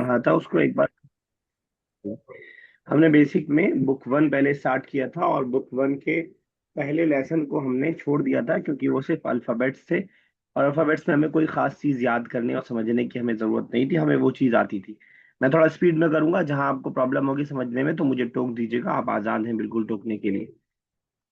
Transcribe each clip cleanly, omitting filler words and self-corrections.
पढ़ा था उसको एक बार। हमने बेसिक में बुक वन पहले स्टार्ट किया था, और बुक वन के पहले लेसन को हमने छोड़ दिया था क्योंकि वो सिर्फ अल्फाबेट्स थे, और अल्फाबेट्स में हमें कोई खास चीज याद करने और समझने की हमें जरूरत नहीं थी, हमें वो चीज आती थी। मैं थोड़ा स्पीड में करूंगा, जहां आपको प्रॉब्लम होगी समझने में तो मुझे टोक दीजिएगा, आप आजाद हैं बिल्कुल टोकने के लिए।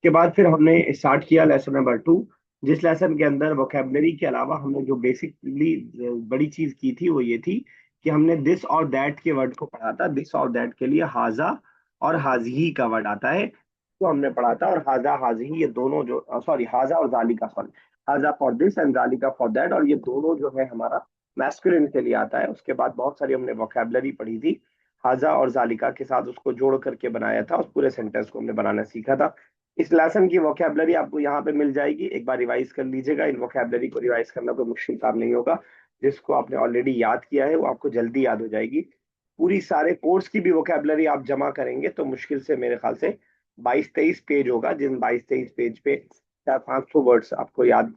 के बाद फिर हमने स्टार्ट किया लेसन नंबर टू, जिस लेसन के अंदर वोकेबलरी के अलावा हमने जो बेसिकली बड़ी चीज की थी वो ये थी कि हमने दिस और दैट के वर्ड को पढ़ा था। दिस और दैट के लिए हाजा और हाजही का वर्ड आता है, तो हमने पढ़ा था। और हाजा हाजही ये दोनों जो, सॉरी, हाजा और जालिका, सॉरी, हाजा फॉर दिस एंड जालिका फॉर दैट, और ये दोनों जो है हमारा मैस्कुलिन के लिए आता है। उसके बाद बहुत सारी हमने वोकेबलरी पढ़ी थी, हाजा और जालिका के साथ उसको जोड़ करके बनाया था, उस पूरे सेंटेंस को हमने बनाना सीखा था। इस लेसन की वोकेबलरी आपको यहाँ पे मिल जाएगी, एक बार रिवाइज कर लीजिएगा। इन वोकेबलरी को रिवाइज करना कोई मुश्किल काम नहीं होगा, जिसको आपने ऑलरेडी याद किया है वो आपको जल्दी याद हो जाएगी। पूरी सारे कोर्स की भी वोकेबलरी आप जमा करेंगे तो मुश्किल से मेरे ख्याल से 22-23 पेज होगा, जिन 22-23 पेज पे 400-500 वर्ड्स आपको याद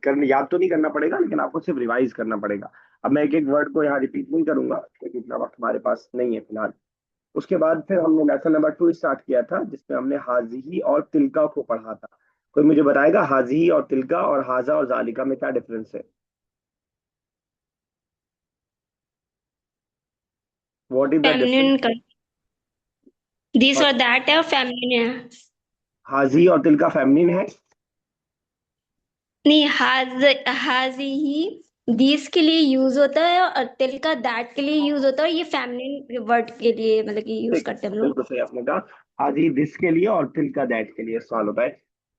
तो नहीं करना पड़ेगा, लेकिन आपको सिर्फ रिवाइज करना पड़ेगा। अब मैं एक एक वर्ड को यहाँ रिपीट नहीं करूंगा क्योंकि इतना वक्त हमारे पास नहीं है फिलहाल। उसके बाद फिर हमने लेसन नंबर टू स्टार्ट किया था, जिसमें हमने हाजिही और तिलका को पढ़ा था। कोई मुझे बताएगा हाजिही और तिलका और हाजा और जालिका में क्या डिफरेंस है? What is the difference? Feminine का दिस और और दैट है, और फेमिनिन है। हाजी और तिलका फेमिनिन है? नहीं, हाज ही दिस के लिए यूज होता है, और तिल का दैट के लिए यूज होता है, और ये फेमिनिन वर्ड के लिए मतलब कि यूज ठीक, करते हैं हम लोग। बिल्कुल सही आपने कहा। हाजी दिस के लिए और तिलका दैट के लिए सवाल होता है।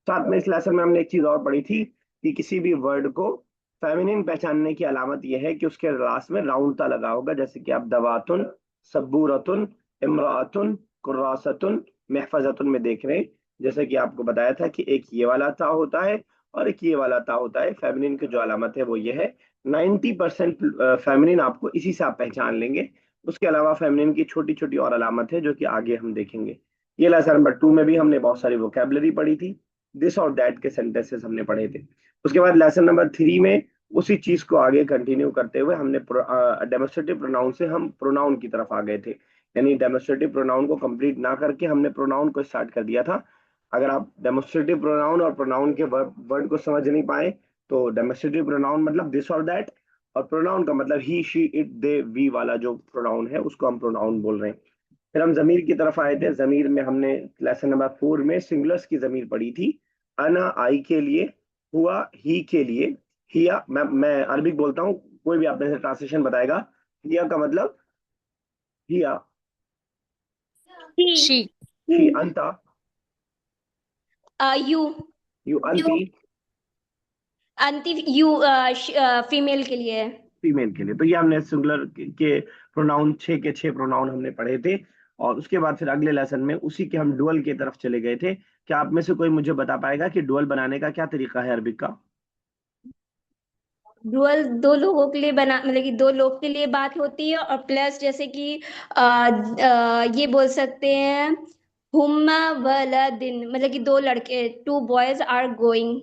साथ में इस लेसन में हमने एक चीज और पढ़ी थी कि किसी भी वर्ड को फेमिनिन पहचानने की अलामत यह है कि उसके लास्ट में राउंड ता लगा होगा, जैसे कि आप दवातुन, सबूरतुन, इमरातुन, कुर्रासतुन, महफजतुन में देख रहे हैं। जैसे कि आपको बताया था कि एक ये वाला ता होता है और एक ये वाला ता होता है। फेमिनिन की जो अलामत है वो ये है। 90% फेमिनिन आपको इसी से आप पहचान लेंगे। उसके अलावा फेमिनिन की छोटी छोटी और अलामत है जो कि आगे हम देखेंगे। ये लेसन नंबर टू में भी हमने बहुत सारी वोकेबलरी पढ़ी थी, दिस और दैट के सेंटेंसेस हमने पढ़े थे। उसके बाद लेसन नंबर थ्री में उसी चीज को आगे कंटिन्यू करते हुए हमने डेमोस्ट्रेटिव प्रोनाउन से हम प्रोनाउन की तरफ आ गए थे। यानी डेमोस्ट्रेटिव प्रोनाउन को कंप्लीट ना करके हमने प्रोनाउन को स्टार्ट कर दिया था। अगर आप डेमोस्ट्रेटिव प्रोनाउन और प्रोनाउन के वर्ड को समझ नहीं पाए तो डेमोस्ट्रेटिव प्रोनाउन मतलब दिस और दैट, और प्रोनाउन का मतलब ही शी इट दे वी वाला जो प्रोनाउन है उसको हम प्रोनाउन बोल रहे हैं। फिर हम जमीर की तरफ आए थे। जमीर में हमने लेसन नंबर फोर में सिंगुलर्स की जमीर पढ़ी थी। अना आई के लिए, हुआ ही के लिए, हिया, मैं अरबिक बोलता हूँ, कोई भी आप में से ट्रांसलेशन बताएगा। हिया का मतलब हिया, ही, शी। शी अंता, यू, यू अंती, अंति, यू फीमेल के लिए है। फीमेल के लिए। तो ये हमने सिंगुलर के प्रोनाउन, छह के छह प्रोनाउन हमने पढ़े थे। और उसके बाद फिर अगले लेसन में उसी के हम डुअल की तरफ चले गए थे। क्या आप में से कोई मुझे बता पाएगा कि डुअल बनाने का क्या तरीका है अरबिक का? डुअल दो लोगों के लिए बना, मतलब कि दो लोग के लिए बात होती है, और प्लस जैसे कि ये बोल सकते हैं, हुम्मा वाला दिन, मतलब कि दो लड़के, टू बॉयज आर गोइंग।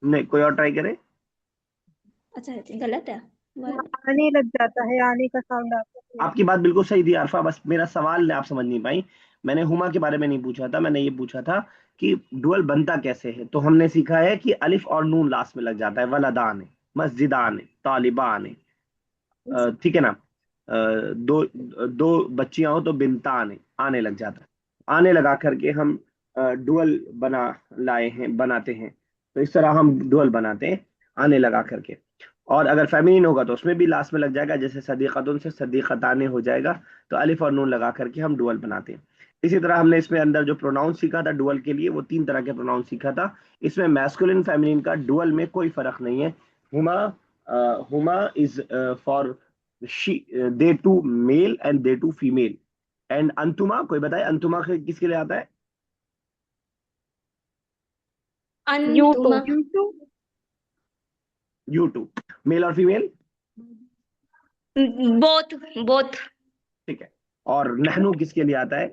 नहीं, कोई और ट्राई करे। अच्छा, गलत है। आने लग जाता है, आने का साउंड आता है। आपकी बात बिल्कुल सही थी अरफा, बस मेरा सवाल आप समझ नहीं पाई। मैंने हुमा के बारे में नहीं पूछा था, मैंने ये पूछा था कि डुअल बनता कैसे है। तो हमने सीखा है कि अलिफ और नून लास्ट में लग जाता है। वलदान है, मस्जिदान है, तालिबान है, ठीक है ना। दो दो बच्चियां हो तो बिनतान है, आने लग जाता है। आने लगा करके हम डुअल लाए हैं, बनाते हैं। तो इस तरह हम डुअल बनाते हैं, आने लगा करके। और अगर फेमिनिन होगा तो उसमें भी लास्ट में लग जाएगा, जैसे सदीकतुन से सदीकताने हो जाएगा। तो अलिफ और नून लगा करके हम डुअल बनाते हैं। इसी तरह हमने इसमें अंदर जो प्रोनाउन सीखा था डुअल के लिए, वो तीन तरह के प्रोनाउन सीखा था। इसमें मैस्कुलिन फेमिनिन का डुअल में कोई फर्क नहीं है। हुमा, हुमा is for she, they two male and they two female. And अंतुमा, कोई बताए अंतुमा किसके लिए आता है? You two. अनतुमा। यू टू, मेल और फीमेल। Both, both. ठीक है। और नहनु किसके लिए आता है?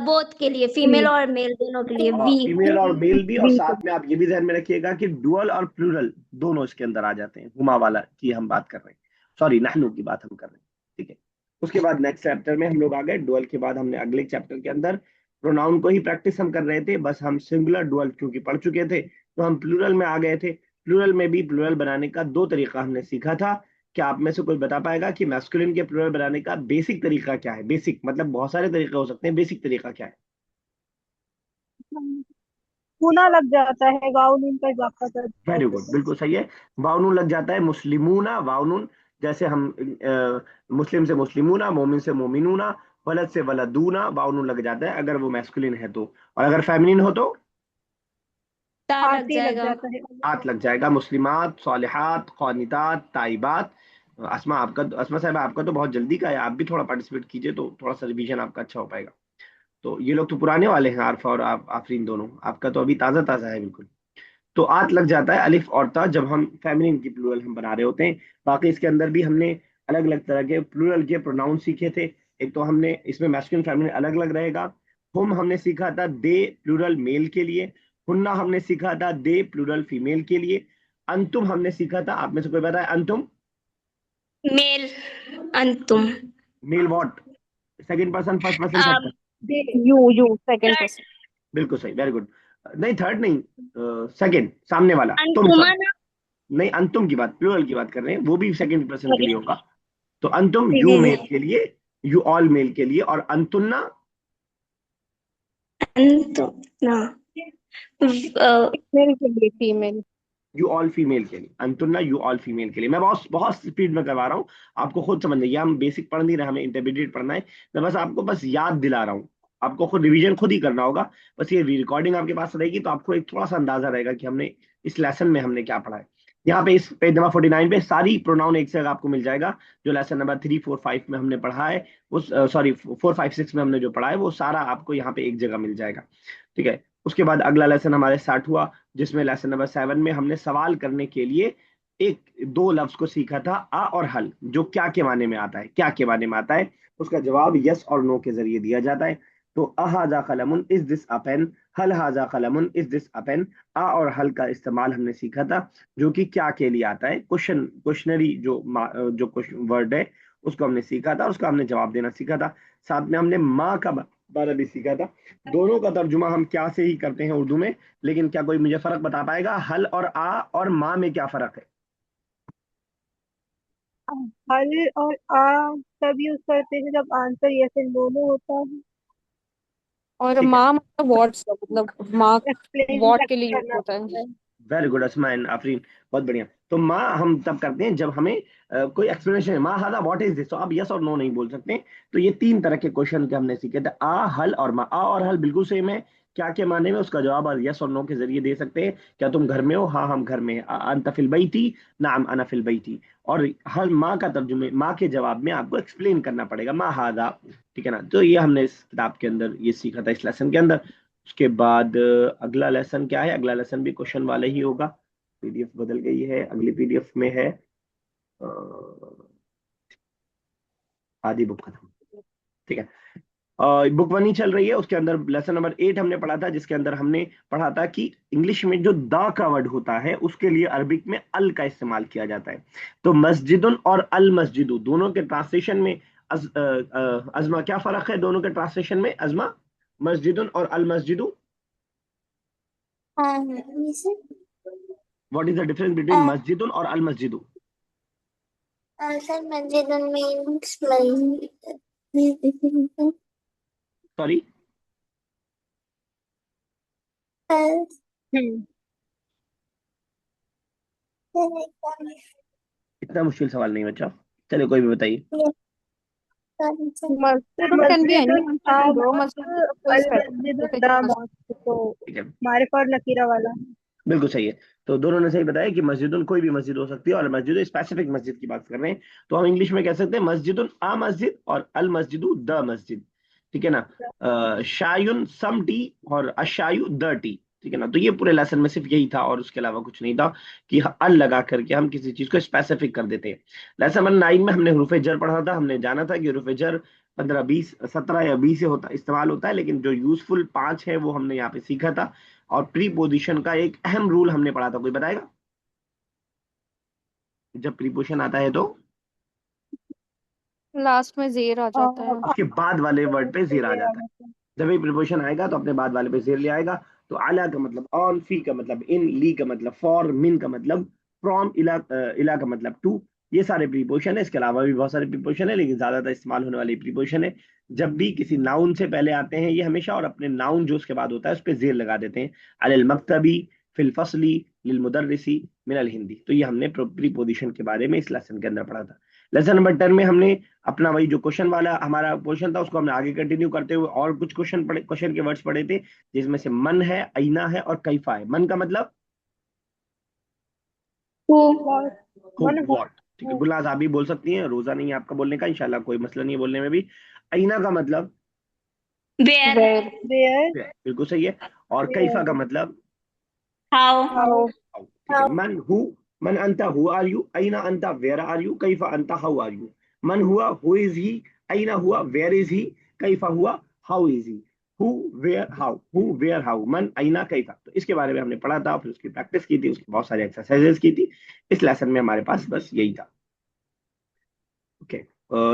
बोथ के लिए, फीमेल और मेल दोनों के लिए, वी। फीमेल और मेल भी। और वी टू। साथ में आप ये भी ध्यान में रखिएगा कि डुअल और प्लूरल दोनों इसके अंदर आ जाते हैं। हुमा वाला की हम बात कर रहे हैं, सॉरी, नहनु की बात हम कर रहे हैं। ठीक है। उसके बाद नेक्स्ट चैप्टर में हम लोग आ गए डुअल के बाद। हमने अगले चैप्टर के अंदर प्रोनाउन को ही प्रैक्टिस हम कर रहे थे, बस हम सिंगुलर डुअल क्योंकि पढ़ चुके थे तो हम प्लूरल में आ गए थे। प्लूरल में भी प्लूरल बनाने का दो तरीका हमने सीखा था। क्या आप में से कोई बता पाएगा कि मैस्कुलिन के प्लूरल बनाने का बेसिक तरीका क्या है? बेसिक मतलब बहुत सारे तरीके हो सकते हैं, बेसिक तरीका क्या है? गुना लग जाता है, वाउल उनका इजाफा कर वेरी देते गुड, हैं। बिल्कुल सही है। वाउनून लग जाता है, मुस्लिमूना वाउनून। जैसे हम मुस्लिम से मुस्लिमूना, मोमिन से मोमिनूना, वलद से वलदूना, वाउनून लग जाता है अगर वो मैस्कुलिन है तो। और अगर फेमिनिन हो तो ता लग आते लग जाएगा। जाता है। आत लग जाएगा। मुस्लिमात, सालिहात, क़ानितात, ताइबात। अस्मा आपका अस्मा साहब आपका तो बहुत जल्दी का है, आप भी थोड़ा पार्टिसिपेट कीजिए तो थोड़ा सा रिवीजन आपका अच्छा हो पाएगा। तो ये लोग तो पुराने वाले हैं, आरफा और आप आफरीन दोनों, आपका तो अभी ताजा ताजा है बिल्कुल। तो आत लग जाता है अलिफ और ता जब हम फेमिनिन की प्लूरल हम बना रहे होते हैं। बाकी इसके अंदर भी हमने अलग अलग तरह के प्लूरल के प्रोनाउन सीखे थे। एक तो हमने इसमें मैस्कुलिन फेमिनिन अलग अलग रहेगा। हुम हमने सीखा था दे प्लूरल मेल के लिए। हुन्ना हमने सीखा था दे प्लूरल फीमेल के लिए। अंतुम हमने सीखा था, आप में से कोई बताए अंतुम? मेल। अंतुम। Male what? Second person, first person, third अब person? You second third. Person. बिल्कुल सही, वेरी गुड। नहीं थर्ड नहीं, सेकंड, सामने वाला तुम अंतुमा सब। ना। नहीं, अंतुम की बात, प्लूरल की बात कर रहे हैं, वो भी सेकंड पर्सन के लिए होगा। तो अंतुम जी यू जी। मेल के लिए, यू ऑल मेल के लिए, और अंतुन्ना अंतुना। मेल के लिए फीमेल। यू ऑल फीमेल के लिए। अंतुन्ना यू ऑल फीमेल के लिए। मैं बहुत बहुत स्पीड में करवा रहा हूँ, आपको खुद समझ नहीं, हम बेसिक पढ़ नहीं रहे, हमें इंटरमीडिएट पढ़ना है। मैं बस आपको बस याद दिला रहा हूँ, आपको खुद रिवीजन खुद ही करना होगा। बस ये रिकॉर्डिंग आपके पास रहेगी तो आपको एक थोड़ा सा अंदाजा रहेगा कि हमने इस लेसन में हमने क्या पढ़ा है। यहाँ पे इस पेज नंबर 49 पे सारी प्रोनाउन एक से आपको मिल जाएगा। जो लेसन नंबर 3 4 5 में हमने पढ़ा है, उस सॉरी 4 5 6 में हमने जो पढ़ा है वो सारा आपको यहाँ पे एक जगह मिल जाएगा। ठीक है। उसके बाद अगला लेसन हमारे स्टार्ट हुआ, जिसमें लेसन नंबर 7 में हमने सवाल करने के लिए एक दो लफ्ज को सीखा था, आ और हल, जो क्या के माने में आता है, क्या के माने में आता है। उसका जवाब यस और नो के जरिए दिया जाता है। तो अहाजा कलमुन, इज दिस अ पेन? हल हाजा कलमुन, इज दिस अ पेन? आ और हल का इस्तेमाल हमने सीखा था, जो कि क्या के लिए आता है। क्वेश्चन, क्वेश्चनरी जो वर्ड है उसको हमने सीखा था, उसका हमने जवाब देना सीखा था। साथ में हमने माँ का बारे भी सीखा था। दोनों का तर्जुमा हम क्या से ही करते हैं उर्दू में, लेकिन क्या कोई मुझे फर्क बता पाएगा हल और आ और माँ में क्या फर्क है? हल और आ तब यूज करते हैं जब आंसर यस एंड नो में होता है। और ठीक है, माँ मतलब वॉट्स मतलब माँ एक्सप्लेन वॉट के लिए यूज करना होता है। पड़ता है। Very good Asma and Afreen, बहुत बढ़िया। तो माँ हम तब करते हैं जब हमें कोई एक्सप्लेनेशन है, माँ हादा व्हाट इज दिस, तो आप यस और नो नहीं बोल सकते। तो ये तीन तरह के क्वेश्चन के हमने सीखे थे, आ हल और माँ। आ और हल बिल्कुल सेम है, क्या के माने में उसका जवाब आप यस और नो के जरिए दे सकते हैं। क्या तुम घर में हो? हाँ हम घर में हैं। अंत फिल बैती? नाम अना फिल बैती। और हल माँ का तर्जुमे, माँ के जवाब में आपको एक्सप्लेन करना पड़ेगा, माँ हादा। ठीक है ना? तो ये हमने इस किताब के अंदर ये सीखा था, इस लेसन के अंदर। उसके बाद अगला लेसन क्या है? अगला लेसन भी क्वेश्चन वाला ही होगा। पीडीएफ बदल गई है, अगली पीडीएफ में है अ, आधी बुक खत्म। ठीक है, बुक वन ही चल रही है, उसके अंदर लेसन नंबर 8 हमने पढ़ा था, जिसके अंदर हमने पढ़ा था कि इंग्लिश में जो दा का वर्ड होता है उसके लिए अरबिक में अल का इस्तेमाल किया जाता है। तो मस्जिदुन और अल मस्जिदु दोनों के ट्रांसलेशन में अजमा क्या फर्क है दोनों के ट्रांसलेशन में अजमा? मस्जिदुन और अल मस्जिदु, what is the difference between मस्जिदुन और अल मस्जिदु? Sir, Manjidun means like sorry, uh, hmm. इतना मुश्किल सवाल नहीं बच्चा, चलो कोई भी बताइए। मस्जिद कैन बी एनी मस्जिद आ दो मॉस्क, मस्जिद कोई अल मस्जिद दा स्पेसिफिक मॉस्क, तो ठीक है, मारिफा और नकीरा वाला। बिल्कुल सही है। तो दोनों ने सही बताया कि मस्जिदुन कोई भी मस्जिद हो सकती है, और मस्जिद स्पेसिफिक मस्जिद की बात कर रहे हैं। तो हम इंग्लिश में कह सकते हैं मस्जिदुन आ मस्जिद और अल मस्जिदु द मस्जिद। ठीक है ना? शायुन सम टी और अशायु द टी। ठीक है ना? तो ये पूरे लेसन में सिर्फ यही था और उसके अलावा कुछ नहीं था कि अल लगा करके हम किसी चीज को स्पेसिफिक कर देते हैं। लेसन नंबर 9 में हमने हरूफ जर पढ़ा था, हमने जाना था कि हरूफ जर 15 20 17 या 20 से होता इस्तेमाल होता है, लेकिन जो यूजफुल 5 है वो हमने यहाँ पे सीखा था। और प्रीपोजिशन का एक अहम रूल हमने पढ़ा था, कोई बताएगा? जब प्रीपोजिशन आता है तो लास्ट में जेर आ जाता है। उसके बाद वाले वर्ड पे जेर आ ये जाता है। आना चाहिए। जब भी प्रीपोजिशन आएगा तो अपने बाद वाले पे जेर ले आएगा। तो अला का मतलब ऑन, फी का मतलब इन, ली का मतलब फॉर, मिन का मतलब फ्रॉम, इला का मतलब टू। ये सारे प्रीपोजिशन है। इसके अलावा भी बहुत सारे प्रीपोजिशन है, लेकिन ज्यादातर इस्तेमाल होने वाली प्रीपोजिशन है। जब भी किसी नाउन से पहले आते हैं ये हमेशा, और अपने नाउन जो उसके बाद होता है उस पर जेर लगा देते हैं। अल मकतबी, फिल फसली, लिल मुदर्रिसी, मिनल हिंदी। तो ये हमने प्रीपोजिशन के बारे में इस लेसन के अंदर पढ़ा था। लेसन नंबर 10 में हमने अपना वही जो क्वेश्चन वाला हमारा क्वेश्चन था उसको हमने आगे कंटिन्यू करते हुए और कुछ क्वेश्चन के वर्ड्स पढ़े थे, जिसमें से मन है, आईना है और कैफा है। मन का मतलब हु। बहुत हु, मन हो। व्हाट। ठीक है, गुलनाज आप भी बोल सकती हैं, रोजा नहीं है आपका बोलने का, इंशाल्लाह कोई मसला नहीं है बोलने में भी। आईना का मतलब वेयर। वेर। देयर। बिल्कुल सही है। और कैफा का मतलब हाउ। हाउ। हाउ। ठीक है, मन हु, मन अंता हु आर यू, अइना अंता वेयर आर यू, कैफा अंता हाउ आर यू। मन हुआ हु इज ही, अइना हुआ वेयर इज ही, कैफा हुआ how is he. Who where how, who where how, मन अइना कैफा। तो इसके बारे में हमने पढ़ा था, फिर उसकी प्रैक्टिस की थी, उसकी बहुत सारी एक्सरसाइजेस की थी। इस लेसन में हमारे पास बस यही था। ओके।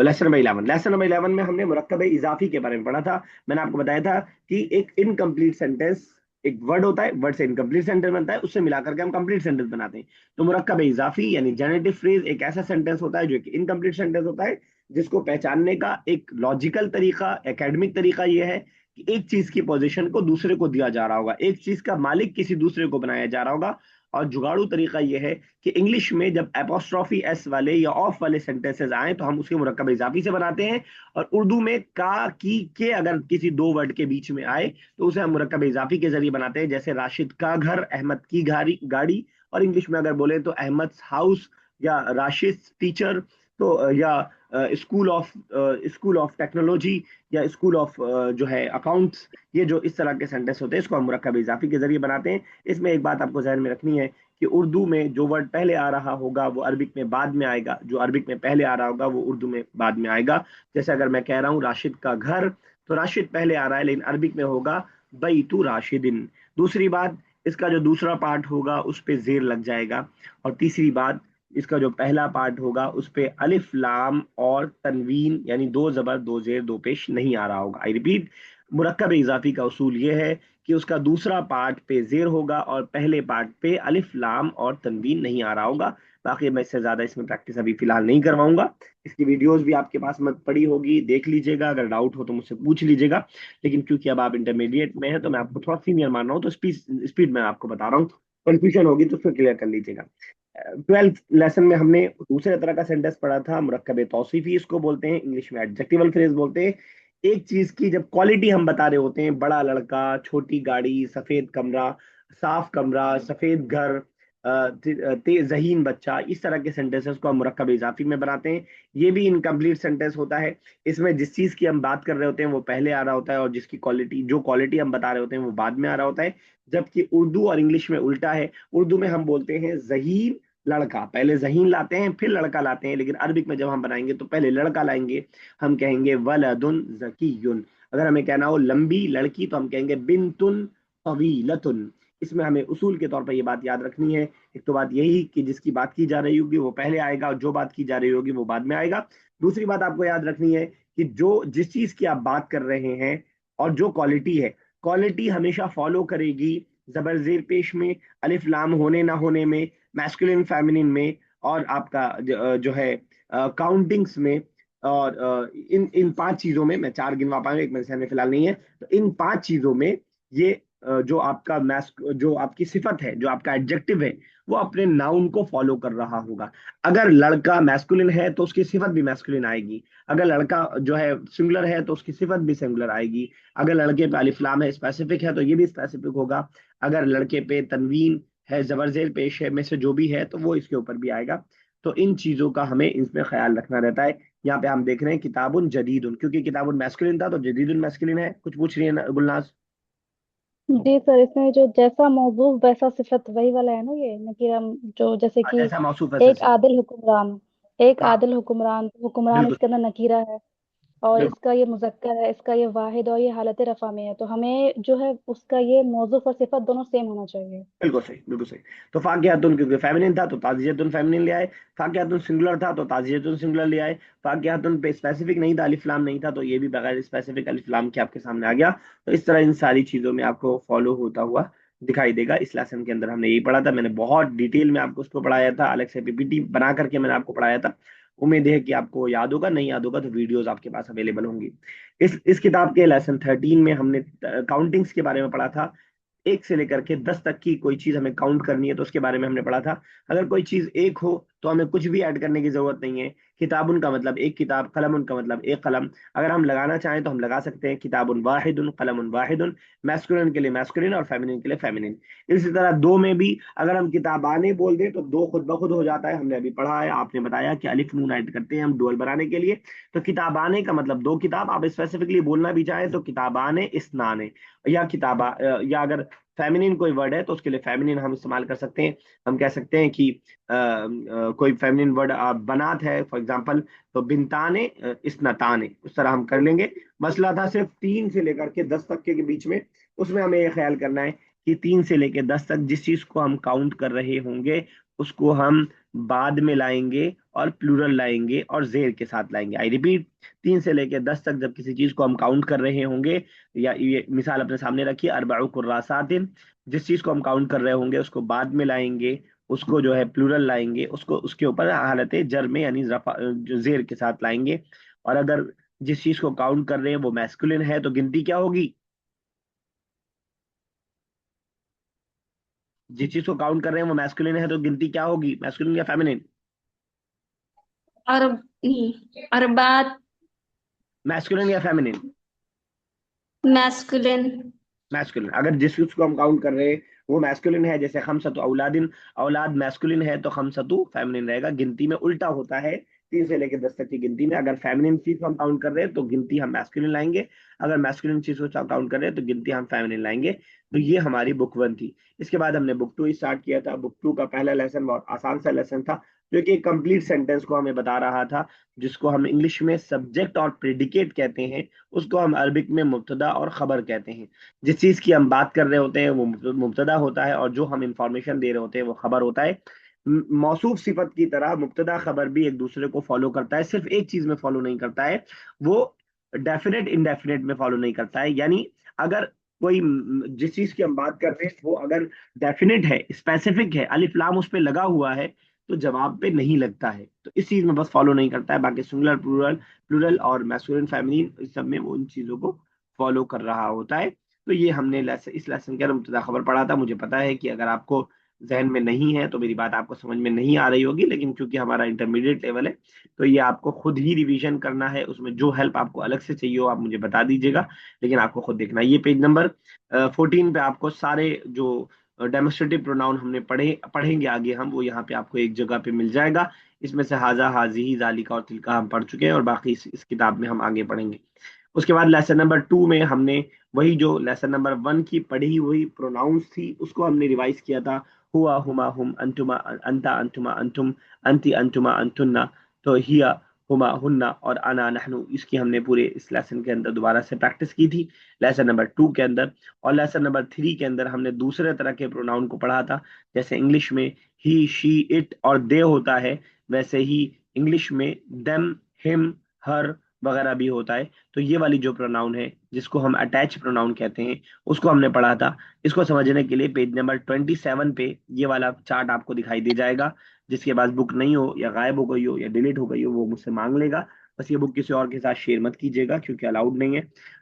लेसन नंबर 11 में हमने मुरक्कब इजाफी के बारे में पढ़ा था। मैंने आपको बताया था कि एक इनकम्प्लीट सेंटेंस, एक वर्ड होता है, वर्ड से इनकम्प्लीट सेंटेंस बनता है, उससे मिलाकर के हम कंप्लीट सेंटेंस बनाते हैं। तो मुरक्कब इजाफी यानी जेनेटिव फ्रेज एक ऐसा सेंटेंस होता है जो एक इनकम्प्लीट सेंटेंस होता है, जिसको पहचानने का एक लॉजिकल तरीका, एकेडमिक तरीका यह है कि एक चीज की पोजीशन को दूसरे को दिया जा रहा होगा, एक चीज का मालिक किसी दूसरे को बनाया जा रहा होगा। और जुगाड़ू तरीका यह है कि इंग्लिश में जब एपोस्ट्रॉफी एस वाले या ऑफ वाले सेंटेंसेस आए तो हम उसके मुरक्कब इजाफी से बनाते हैं। और उर्दू में का, की, के अगर किसी दो वर्ड के बीच में आए तो उसे हम मुरक्कब इजाफी के जरिए बनाते हैं, जैसे राशिद का घर, अहमद की गाड़ी। और इंग्लिश में अगर बोले तो अहमद हाउस, या राशिद टीचर, तो या स्कूल ऑफ टेक्नोलॉजी, या स्कूल ऑफ जो है अकाउंट्स। ये जो इस तरह के सेंटेंस होते हैं इसको हम मुरक्कब इजाफी के जरिए बनाते हैं। इसमें एक बात आपको जहन में रखनी है कि उर्दू में जो वर्ड पहले आ रहा होगा वो अरबिक में बाद में आएगा, जो अरबिक में पहले आ रहा होगा वो उर्दू में बाद में आएगा। जैसे अगर मैं कह रहा हूँ राशिद का घर, तो राशिद पहले आ रहा है लेकिन अरबिक में होगा बैतु राशिदिन। दूसरी बात, इसका जो दूसरा पार्ट होगा उस पे जेर लग जाएगा। और तीसरी बात, इसका जो पहला पार्ट होगा उस पे अलिफ लाम और तनवीन यानी दो जबर दो जेर दो पेश नहीं आ रहा होगा। आई रिपीट, मुरक्कब इजाफी का उसूल यह है कि उसका दूसरा पार्ट पे जेर होगा और पहले पार्ट पे अलिफ लाम और तनवीन नहीं आ रहा होगा। बाकी मैं इससे ज्यादा इसमें प्रैक्टिस अभी फिलहाल नहीं करवाऊंगा। इसकी वीडियोस भी आपके पास मत पड़ी होगी, देख लीजिएगा, अगर डाउट हो तो मुझसे पूछ लीजिएगा। लेकिन क्योंकि अब आप इंटरमीडिएट में हैं तो मैं आपको थोड़ा सीनियर मान रहा हूँ, तो स्पीड स्पीड में आपको बता रहा हूँ। कंफ्यूजन होगी तो फिर क्लियर कर लीजिएगा। 12th लेसन में हमने दूसरे तरह का सेंटेंस पढ़ा था, मुरक्कब तौसीफी इसको बोलते हैं, इंग्लिश में एडजेक्टिवल फ्रेज बोलते हैं। एक चीज की जब क्वालिटी हम बता रहे होते हैं, बड़ा लड़का, छोटी गाड़ी, सफेद कमरा, साफ कमरा, सफेद घर, जहीन बच्चा, इस तरह के सेंटेंसेस को हम मुरक्कब इजाफी में बनाते हैं। ये भी इनकम्प्लीट सेंटेंस होता है। इसमें जिस चीज की हम बात कर रहे होते हैं वो पहले आ रहा होता है और जिसकी क्वालिटी, जो क्वालिटी हम बता रहे होते हैं वो बाद में आ रहा होता है। जबकि उर्दू और इंग्लिश में उल्टा है। उर्दू में हम बोलते हैं जहीन लड़का, पहले जहीन लाते हैं फिर लड़का लाते हैं, लेकिन अरबिक में जब हम बनाएंगे तो पहले लड़का लाएंगे। हम कहेंगे वलदुन जकीयुन। अगर हमें कहना हो लंबी लड़की तो हम कहेंगे बिनतुन तवीलतुन। इसमें हमें उसूल के तौर पर ये बात याद रखनी है। एक तो बात यही कि जिसकी बात की जा रही होगी वो पहले आएगा और जो बात की जा रही होगी वो बाद में आएगा। दूसरी बात आपको याद रखनी है कि जो जिस चीज की आप बात कर रहे हैं और जो क्वालिटी है, क्वालिटी हमेशा फॉलो करेगी जबर जेर पेश में, अलिफ लाम होने ना होने में, मैस्कुलिन फेमिनिन में, और आपका जो है काउंटिंग्स में। और इन इन पांच चीजों में, मैं चार गिनवा पाऊंगा, एक मेरे सामने फिलहाल नहीं है, तो इन पांच चीजों में ये जो आपका जो आपकी सिफत है, जो आपका एडजेक्टिव है, वो अपने नाउन को फॉलो कर रहा होगा। अगर लड़का मैस्कुलिन है तो उसकी सिफत भी मैस्कुलिन आएगी। अगर लड़का जो है सिंगुलर है तो उसकी सिफत भी सिंगुलर आएगी। अगर लड़के पे अलिफ लाम है, स्पेसिफिक है, तो ये भी स्पेसिफिक होगा। अगर लड़के पे तनवीन है, जबर जेर पेश है में से जो भी है तो वो इसके ऊपर भी आएगा। तो इन चीजों का हमें इसमें ख्याल रखना रहता है। यहाँ पे हम देख रहे हैं किताबुन जदीदुन, क्योंकि किताबुन मैस्कुलिन था तो जदीदुन मैस्कुलिन है। कुछ पूछ रही है ना गुलनाज? जी सर, इसमें जो जैसा मौजूफ वैसा सिफत वही वाला है ना, ये नकीरा। जो जैसे कि जैसा मौसूफ है एक सिफत। आदिल हुक्मरान, एक हाँ आदिल हुक्मरान, हुक्मरान बिल्कुल। इसके अंदर नकीरा है। और बिल्कुल इसका ये मुज़क्कर है, इसका ये वाहिद, और ये हालत रफ़ा में है, तो हमें जो है उसका ये मौजूफ और सिफत दोनों सेम होना चाहिए। बिल्कुल सही, बिल्कुल सही। तो फाकियातुन क्योंकि फेमिनिन था तो ताजियतुन फेमिनिन ले आए। फाकियातुन सिंगुलर था तो ताजियतुन सिंगुलर ले आए। फाकियातुन पे स्पेसिफिक नहीं था, अलिफ लाम नहीं था, तो ये भी बगैर स्पेसिफिक अलिफ लाम के आपके सामने आ गया। तो इस तरह इन सारी चीजों में आपको फॉलो होता हुआ दिखाई देगा। इस लेसन के अंदर हमने यही पढ़ा था, मैंने बहुत डिटेल में आपको उसको पढ़ाया था, अलग से पीपीटी बना करके मैंने आपको पढ़ाया था। उम्मीद है कि आपको याद होगा, नहीं याद होगा तो वीडियोस आपके पास अवेलेबल होंगी। इस किताब के लेसन 13 में हमने काउंटिंग्स के बारे में पढ़ा था। 1 से लेकर के 10 तक की कोई चीज हमें काउंट करनी है तो उसके बारे में हमने पढ़ा था। अगर कोई चीज एक हो तो हमें कुछ भी ऐड करने की जरूरत नहीं है। किताबुन का मतलब एक किताब, कलमुन का मतलब एक कलम। अगर हम लगाना चाहें तो हम लगा सकते हैं किताबुन वाहिदुन कलमुन वाहिदुन। मैस्कुलिन के लिए मैस्कुलिन और फेमिनिन के लिए फेमिनिन। इसी तरह दो में भी अगर हम किताबाने बोल दें तो दो खुद ब खुद हो जाता है, हमने अभी पढ़ा है, आपने बताया कि अलिफ नून ऐड करते हैं हम डुअल बनाने के लिए। तो किताबाने का मतलब दो किताब, आप स्पेसिफिकली बोलना भी चाहें तो किताबाने इस्नाने, या किताबा, या अगर फेमिनिन कोई वर्ड है तो उसके लिए फेमिनिन हम इस्तेमाल कर सकते हैं। हम कह सकते हैं कि कोई फेमिनिन वर्ड बनात है फॉर एग्जांपल, तो बिनताने इस्नताने, उस तरह हम कर लेंगे। मसला था सिर्फ 3 से लेकर के 10 तक के बीच में। उसमें हमें ये ख्याल करना है कि 3 से लेकर 10 तक जिस चीज को हम काउंट कर रहे होंगे उसको हम बाद में लाएंगे और प्लूरल लाएंगे और जेर के साथ लाएंगे। आई रिपीट, 3 से लेकर 10 तक जब किसी चीज को हम काउंट कर रहे होंगे, या ये मिसाल अपने सामने रखिए, अरबाउ कुर्रासातिन, जिस चीज को हम काउंट कर रहे होंगे उसको बाद में लाएंगे, उसको जो है प्लूरल लाएंगे, उसको उसके ऊपर हालत जर में यानी जो जेर के साथ लाएंगे। और अगर जिस चीज को काउंट कर रहे हैं वो मैस्कुलिन है तो गिनती क्या होगी? जिस चीज को काउंट कर रहे हैं वो मैस्कुलिन है तो गिनती क्या होगी, मैस्कुलिन या फेमिनिन? और अरबात मैस्कुलिन या फेमिनिन? मैस्कुलिन। मैस्कुलिन। अगर जिस चीज को हम काउंट कर रहे हैं वो मैस्कुलिन है, जैसे खमसतु औलादिन, औलाद मैस्कुलिन है तो खमसतु फेमिनिन रहेगा। गिनती में उल्टा होता है, 3 से लेकर 10 तक की गिनती में अगर फेमिनिन चीज को हम काउंट कर रहे हैं तो गिनती हम मैस्कुलिन लाएंगे, अगर मैस्कुलिन चीज को काउंट कर रहे हैं तो गिनती हम फेमिनिन लाएंगे। तो ये हमारी बुक 1 थी। इसके बाद हमने बुक 2 स्टार्ट किया था। बुक 2 का पहला लेसन बहुत आसान सा लेसन था, जो कि एक कंप्लीट सेंटेंस को हमें बता रहा था, जिसको हम इंग्लिश में सब्जेक्ट और प्रेडिकेट कहते हैं, उसको हम अरबिक में मुब्तदा और खबर कहते हैं। जिस चीज की हम बात कर रहे होते हैं वो मुब्तदा होता है और जो हम इंफॉर्मेशन दे रहे होते हैं वो खबर होता है। मौसूफ सिफत की तरह मुब्तदा खबर भी एक दूसरे को फॉलो करता है, सिर्फ एक चीज में फॉलो नहीं करता है, वो डेफिनेट इनडेफिनेट में फॉलो नहीं करता है। यानी अगर कोई जिस चीज की हम बात कर रहे हैं वो अगर डेफिनेट है, स्पेसिफिक है, अलिफ लाम उस पे लगा हुआ है, तो जवाब पे नहीं लगता है, तो इस चीज में बस फॉलो नहीं करता है। बाकी सिंगुलर प्लूरल प्लूरल और मैस्कुलिन फेमिनिन इस सब में वो इन चीजों को फॉलो कर रहा होता है। तो ये हमने इस लेसन के अंदर मुब्तदा खबर पढ़ा था। मुझे पता है कि अगर आपको जहन में नहीं है तो मेरी बात आपको समझ में नहीं आ रही होगी, लेकिन क्योंकि हमारा इंटरमीडिएट लेवल है तो ये आपको खुद ही रिवीजन करना है। उसमें जो हेल्प आपको अलग से चाहिए हो आप मुझे बता दीजिएगा, लेकिन आपको खुद देखना है। ये पेज नंबर 14 पे आपको सारे जो डेमोस्ट्रेटिव प्रोनाउन हमने पढ़ेंगे आगे हम, वो यहाँ पे आपको एक जगह पे मिल जाएगा। इसमें से हाजा हाजी जालिका और तिलका हम पढ़ चुके हैं और बाकी इस किताब में हम आगे पढ़ेंगे। उसके बाद लेसन नंबर 2 में हमने वही जो लेसन नंबर 1 की पढ़ी हुई प्रोनाउंस थी उसको हमने रिवाइज किया था। हुआ हुमा हुम अंतुमा अंता अंतुमा अंतुम अंति अंतुमा अंतुन्ना। तो हिया हुमा हुन्ना और अना नहनु, इसकी हमने पूरे इस लेसन के अंदर दोबारा से प्रैक्टिस की थी लेसन नंबर 2 के अंदर। और लेसन नंबर 3 के अंदर हमने दूसरे तरह के प्रोनाउन को पढ़ा था। जैसे इंग्लिश में ही शी इट और दे होता है, वैसे ही इंग्लिश में देम हिम हर वगैरह भी होता है। तो ये वाली जो प्रोनाउन है जिसको हम अटैच प्रोनाउन कहते हैं उसको हमने पढ़ा था। इसको समझने के लिए पेज नंबर 27 पे ये वाला चार्ट आपको दिखाई दे जाएगा। जिसके पास बुक नहीं हो या गायब हो गई हो या डिलीट हो गई हो वो मुझसे मांग लेगा। बस ये बुक किसी और के साथ शेयर मत कीजिएगा क्योंकि अलाउड नहीं है।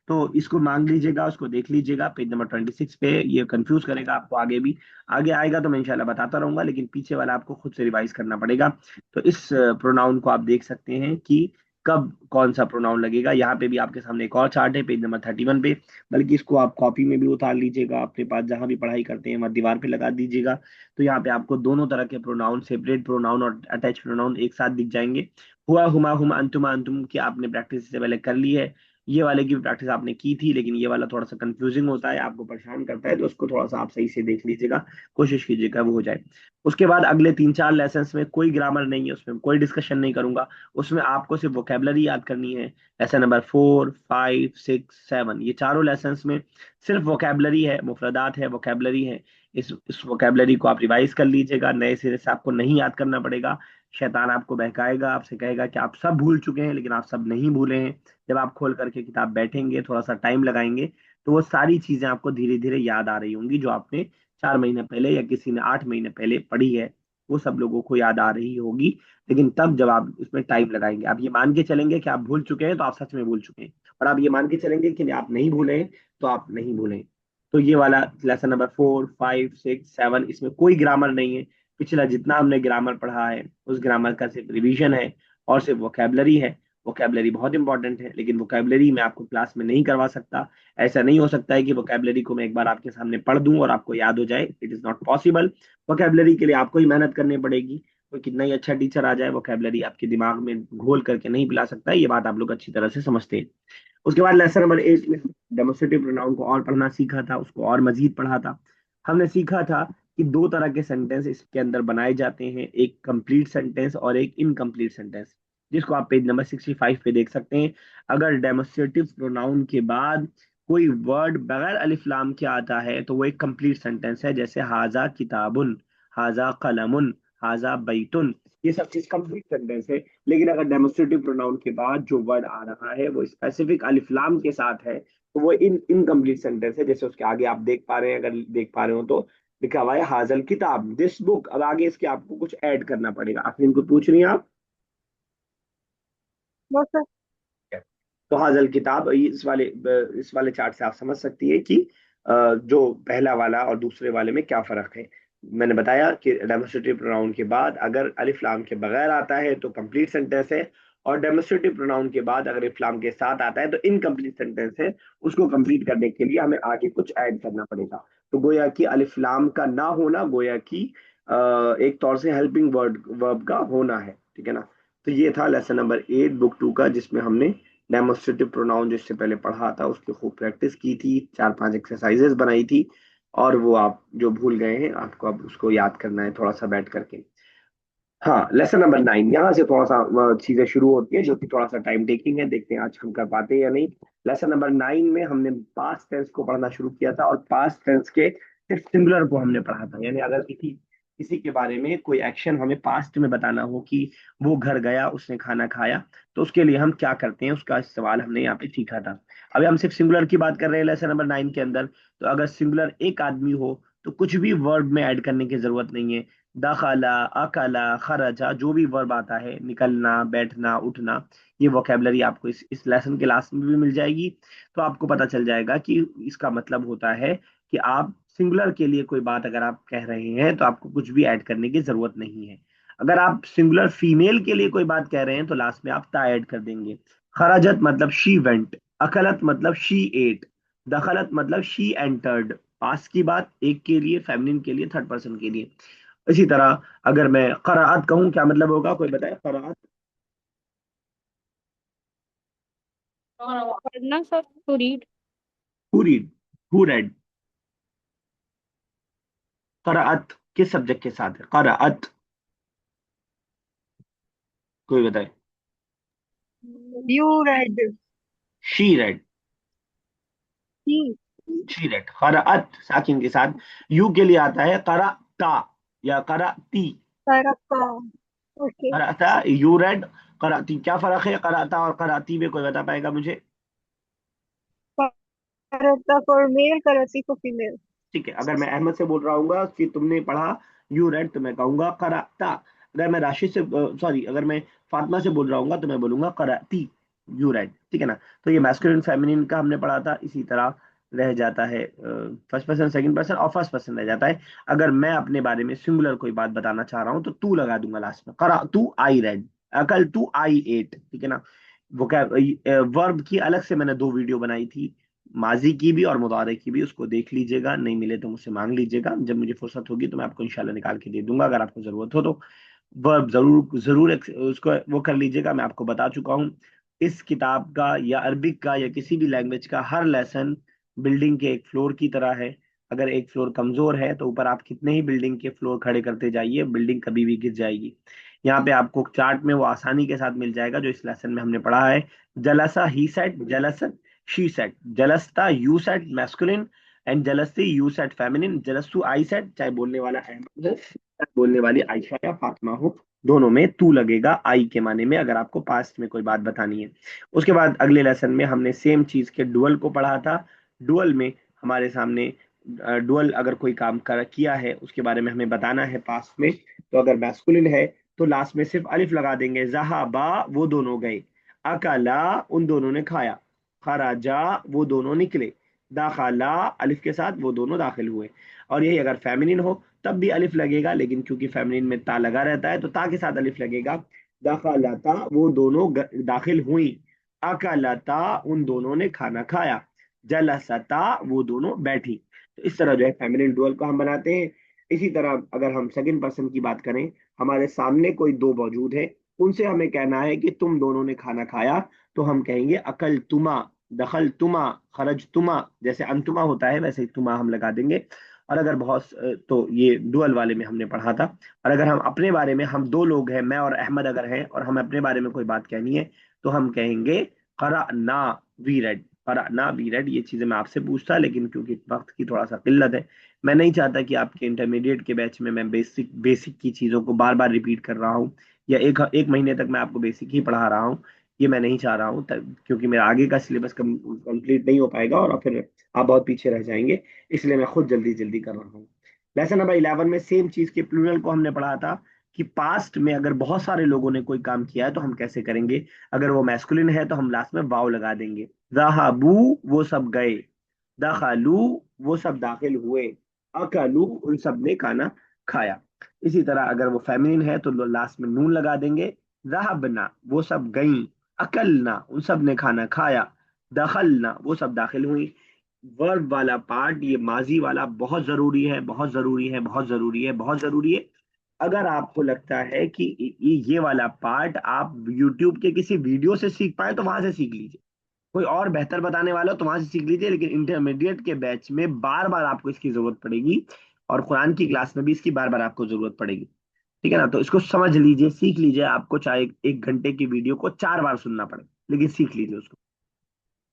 तो इसको मांग लीजिएगा, उसको देख लीजिएगा। पेज नंबर 26 पे ये कंफ्यूज करेगा आपको आगे भी। आगे आएगा तो मैं इंशाल्लाह बताता रहूंगा, लेकिन पीछे वाला आपको खुद से रिवाइज करना पड़ेगा। तो इस प्रोनाउन को आप देख सकते हैं कि कब कौन सा प्रोनाउन लगेगा। यहाँ पे भी आपके सामने एक और चार्ट है पेज नंबर 31 पे, बल्कि इसको आप कॉपी में भी उतार लीजिएगा, अपने पास जहां भी पढ़ाई करते हैं वहां दीवार पे लगा दीजिएगा। तो यहाँ पे आपको दोनों तरह के प्रोनाउन, सेपरेट प्रोनाउन और अटैच प्रोनाउन एक साथ दिख जाएंगे। हुआ हुमा हुम अंतुमा अंतुम की आपने प्रैक्टिस इससे पहले कर ली है। ये वाले की भी प्रैक्टिस आपने की थी, लेकिन ये वाला थोड़ा सा कंफ्यूजिंग होता है, आपको परेशान करता है, तो उसको थोड़ा सा आप सही से देख लीजिएगा, कोशिश कीजिएगा वो हो जाए। उसके बाद अगले 3-4 लेसन में कोई ग्रामर नहीं है, उसमें कोई डिस्कशन नहीं करूंगा, उसमें आपको सिर्फ वोकेबलरी याद करनी है। लेसन नंबर 4, 5, 6, 7, ये चारों लेसन में सिर्फ वोकेबलरी है, मुफरदात है, वोकेबलरी है। इस वोकेबलरी को आप रिवाइज कर लीजिएगा, नए सिरे से आपको नहीं याद करना पड़ेगा। शैतान आपको बहकाएगा, आपसे कहेगा कि आप सब भूल चुके हैं, लेकिन आप सब नहीं भूले हैं। जब आप खोल करके किताब बैठेंगे, थोड़ा सा टाइम लगाएंगे, तो वो सारी चीजें आपको धीरे धीरे याद आ रही होंगी, जो आपने 4 महीने पहले या किसी ने 8 महीने पहले पढ़ी है, वो सब लोगों को याद आ रही होगी। लेकिन तब जब आप इसमें टाइम लगाएंगे, आप ये मान के चलेंगे कि आप भूल चुके हैं, तो आप सच में भूल चुके हैं, और आप ये मान के चलेंगे कि आप नहीं भूले हैं, तो आप नहीं भूले हैं। तो ये वाला लेसन नंबर 4, 5, 6, 7, इसमें कोई ग्रामर नहीं है। पिछला जितना हमने ग्रामर पढ़ा है, उस ग्रामर का सिर्फ रिवीजन है और सिर्फ वोकेबलरी है। वोकेबलरी बहुत इंपॉर्टेंट है, लेकिन वोकेबलरी मैं आपको क्लास में नहीं करवा सकता। ऐसा नहीं हो सकता है कि वोकेबलरी को मैं एक बार आपके सामने पढ़ दूं और आपको याद हो जाए, it is not possible. Vocabulary के लिए आपको ही मेहनत करनी पड़ेगी। कोई कितना ही अच्छा टीचर आ जाए, वोकेबलरी आपके दिमाग में घोल करके नहीं पिला सकता है, ये बात आप लोग अच्छी तरह से समझते हैं। उसके बाद लेसन नंबर 8 में डेमोस्ट्रेटिव प्रोनाउन को और पढ़ना सीखा था, उसको और मजीद पढ़ा था। हमने सीखा था कि दो तरह के सेंटेंस इसके अंदर बनाए जाते हैं, एक कंप्लीट सेंटेंस और एक इनकम्प्लीट सेंटेंस, जिसको आप पेज नंबर 65 पे देख सकते हैं। अगर डेमोस्ट्रेटिव प्रोनाउन के बाद कोई वर्ड बगैर अलिफ लाम के आता है, तो वो एक कंप्लीट सेंटेंस है, जैसे हाजा किताबुन, हाजा कलमुन, हाजा बैतुन, ये सब चीज कंप्लीट सेंटेंस है। लेकिन अगर डेमोस्ट्रेटिव प्रोनाउन के बाद जो वर्ड आ रहा है वो स्पेसिफिक अलिफ लाम के साथ है, तो वो इनकम्प्लीट सेंटेंस है। जैसे उसके आगे आप देख पा रहे हैं, अगर देख पा रहे हो तो लिखा हुआ है हाजल किताब, दिस बुक। अब आगे इसके आपको कुछ ऐड करना पड़ेगा। आप इनको पूछ रही हैं आप? बस सर। तो हाजल किताब, इस वाले चार्ट से आप समझ सकती है कि जो पहला वाला और दूसरे वाले में क्या फर्क है। मैंने बताया कि डेमोस्ट्रेटिव प्रोनाउन के बाद अगर अलिफ लाम के बगैर आता है तो कंप्लीट सेंटेंस है, और डेमोस्ट्रेटिव प्रोनाउन के बाद अगर अलिफ लाम के साथ आता है तो इनकम्प्लीट सेंटेंस है। उसको कंप्लीट करने के लिए हमें आगे कुछ ऐड करना पड़ेगा। तो गोया कि अलिफ लाम का ना होना गोया कि एक तौर से हेल्पिंग वर्ब का होना है, ठीक है ना। तो ये था लेसन नंबर 8 बुक 2 का, जिसमें हमने डेमोस्ट्रेटिव प्रोनाउन जिससे पहले पढ़ा था उसकी खूब प्रैक्टिस की थी, 4-5 एक्सरसाइजेस बनाई थी, और वो आप जो भूल गए हैं आपको अब उसको याद करना है थोड़ा सा बैठ करके। हाँ, लेसन नंबर 9, यहाँ से थोड़ा सा चीजें शुरू होती है, जो कि थोड़ा सा टाइम टेकिंग है, देखते हैं आज हम कर पाते हैं या नहीं। लेसन नंबर 9 में हमने पास्ट टेंस को पढ़ना शुरू किया था, और पास्ट टेंस के सिर्फ सिंगुलर को हमने पढ़ा था। यानी अगर किसी किसी के बारे में कोई एक्शन हमें पास्ट में बताना हो कि वो घर गया, उसने खाना खाया, तो उसके लिए हम क्या करते हैं, उसका सवाल हमने यहाँ पे सीखा था। अभी हम सिर्फ सिंगुलर की बात कर रहे हैं लेसन नंबर 9 के अंदर। तो अगर सिंगुलर एक आदमी हो तो कुछ भी वर्ब में ऐड करने की जरूरत नहीं है। दखला, अकला, खरजा, जो भी वर्ब आता है, निकलना, बैठना, उठना, ये वोकेबलरी आपको इस लेसन के लास्ट में भी मिल जाएगी। तो आपको पता चल जाएगा कि इसका मतलब होता है कि आप सिंगुलर के लिए कोई बात अगर आप कह रहे हैं तो आपको कुछ भी ऐड करने की जरूरत नहीं है। अगर आप सिंगुलर फीमेल के लिए कोई बात कह रहे हैं तो लास्ट में आप ता ऐड कर देंगे। खराजत मतलब शी वेंट, अकलत मतलब शी एट, दखलत मतलब शी एंटर्ड, पास की बात एक के लिए, फेमिनिन के लिए, थर्ड पर्सन के लिए। इसी तरह अगर मैं कराअत कहूं, क्या मतलब होगा, कोई बताए कराअत? पढ़ना सर, टू रीड। हु रीड, हु रेड? कराअत किस सब्जेक्ट के साथ है कराअत? कोई बताए? You read. She read, he. She read. कराअत साकिन के साथ। यू के लिए आता है कराता या कराती। करता। ओके। कराता, यू रेड, कराती, क्या फर्क है कराता और कराती में, कोई बता पाएगा मुझे? करता फॉर मेल, करती फॉर फीमेल। ठीक है, अगर मैं अहमद से बोल रहा हूँ कि तुमने पढ़ा यू रेड, तो मैं कहूंगा कराता। अगर मैं राशिद से, सॉरी, अगर मैं फातिमा से बोल रहा हूँ तो मैं बोलूंगा कराती, यू रेड, ठीक है ना। तो ये मैस्कुलिन फेमिनिन का हमने पढ़ा था। इसी तरह रह जाता है फर्स्ट पर्सन, सेकंड पर्सन और फर्स्ट पर्सन रह जाता है। अगर मैं अपने बारे में सिंगुलर कोई बात बताना चाह रहा हूँ तो तू लगा दूंगा लास्ट में, करा तू आई रेड, अकल तू आई एट, ठीक है ना। वो क्या, वर्ब की अलग से मैंने 2 वीडियो बनाई थी, माजी की भी और मुदारे की भी, उसको देख लीजिएगा, नहीं मिले तो मुझसे मांग लीजिएगा, जब मुझे फुर्सत होगी तो मैं आपको इंशाल्लाह निकाल के दे दूंगा, अगर आपको जरूरत हो तो। वर्ब जरूर जरूर उसको वो कर लीजिएगा, मैं आपको बता चुका हूँ। इस किताब का या अरबिक का या किसी भी लैंग्वेज का हर लेसन बिल्डिंग के एक फ्लोर की तरह है। अगर एक फ्लोर कमजोर है तो ऊपर आप कितने ही बिल्डिंग के फ्लोर खड़े करते जाइए, बिल्डिंग कभी भी गिर जाएगी। यहाँ पे आपको चार्ट में वो आसानी के साथ मिल जाएगा जो इस लेसन में हमने पढ़ा है। जलसा ही सेट, जलसत शी सेट, जलस्ता यू सेट मैस्कुलिन एंड जलसी यू सेट फेमिनिन, जलसू आई सेट, चाहे बोलने वाला अहमद हो चाहे बोलने वाली आयशा या फातिमा हो, दोनों में तू लगेगा आई के माने में, अगर आपको पास्ट में कोई बात बतानी है। उसके बाद अगले लेसन में हमने सेम चीज के डुअल को पढ़ा था। डुअल में हमारे सामने डुअल अगर कोई काम किया है उसके बारे में हमें बताना है पास्ट में। तो अगर मैस्कुलिन है तो लास्ट में सिर्फ अलिफ लगा देंगे। जहाबा वो दोनों गए, अकाला उन दोनों ने खाया, खराजा वो दोनों निकले, दाखला अलिफ के साथ वो दोनों दाखिल हुए। और यही अगर फेमिनिन हो तब भी अलिफ लगेगा, लेकिन क्योंकि फेमिनिन में ता लगा रहता है तो ता के साथ अलिफ लगेगा। दाखलाता वो दोनों दाखिल हुई, अकालाता उन दोनों ने खाना खाया, जलसता वो दोनों बैठी। तो इस तरह जो है फेमिनिन डुअल को हम बनाते हैं। इसी तरह अगर हम सेकंड पर्सन की बात करें, हमारे सामने कोई दो मौजूद है, उनसे हमें कहना है कि तुम दोनों ने खाना खाया, तो हम कहेंगे अकल तुमा, दखल तुमा, खरज तुमा। जैसे अंतुमा होता है वैसे ही तुमा हम लगा देंगे। और अगर बहुत तो ये डुअल वाले में हमने पढ़ा था। और अगर हम अपने बारे में, हम दो लोग हैं, मैं और अहमद अगर हैं और हमें अपने बारे में कोई बात कहनी है तो हम कहेंगे करा ना वी रेड, करा ना वी रेड। ये चीजें मैं आपसे पूछता, लेकिन क्योंकि वक्त की थोड़ा सा किल्लत है, मैं नहीं चाहता कि आपके इंटरमीडिएट के बैच में मैं बेसिक बेसिक की चीजों को बार बार रिपीट कर रहा हूँ, या एक एक महीने तक मैं आपको बेसिक ही पढ़ा रहा हूँ। ये मैं नहीं चाह रहा हूँ क्योंकि मेरा आगे का सिलेबस कंप्लीट नहीं हो पाएगा और फिर आप बहुत पीछे रह जाएंगे। इसलिए मैं खुद जल्दी जल्दी कर रहा हूँ। लेसन नंबर 11 में सेम चीज के प्लूरल को हमने पढ़ा था कि पास्ट में अगर बहुत सारे लोगों ने कोई काम किया है तो हम कैसे करेंगे। अगर वो मैस्कुलिन है तो हम लास्ट में वाव लगा देंगे। ज़हाबू वो सब गए, दखलू वो सब दाखिल हुए, अकलू उन सब ने खाना खाया। इसी तरह अगर वो फेमिनिन है तो लास्ट में नून लगा देंगे। ज़हबना वो सब गईं, अकलना उन सब ने खाना खाया, दखलना वो सब दाखिल हुई। वर्ब वाला पार्ट, ये माजी वाला, बहुत जरूरी है, बहुत जरूरी है, बहुत जरूरी है, बहुत जरूरी है। अगर आपको लगता है कि ये वाला पार्ट आप YouTube के किसी वीडियो से सीख पाए तो वहां से सीख लीजिए, कोई और बेहतर बताने वाला हो तो वहां से सीख लीजिए, लेकिन इंटरमीडिएट के बैच में बार बार आपको इसकी जरूरत पड़ेगी और कुरान की क्लास में भी इसकी बार बार आपको जरूरत पड़ेगी। ठीक है ना, तो इसको समझ लीजिए, सीख लीजिए। आपको चाहे एक घंटे की वीडियो को 4 बार सुनना पड़े, लेकिन सीख लीजिए उसको।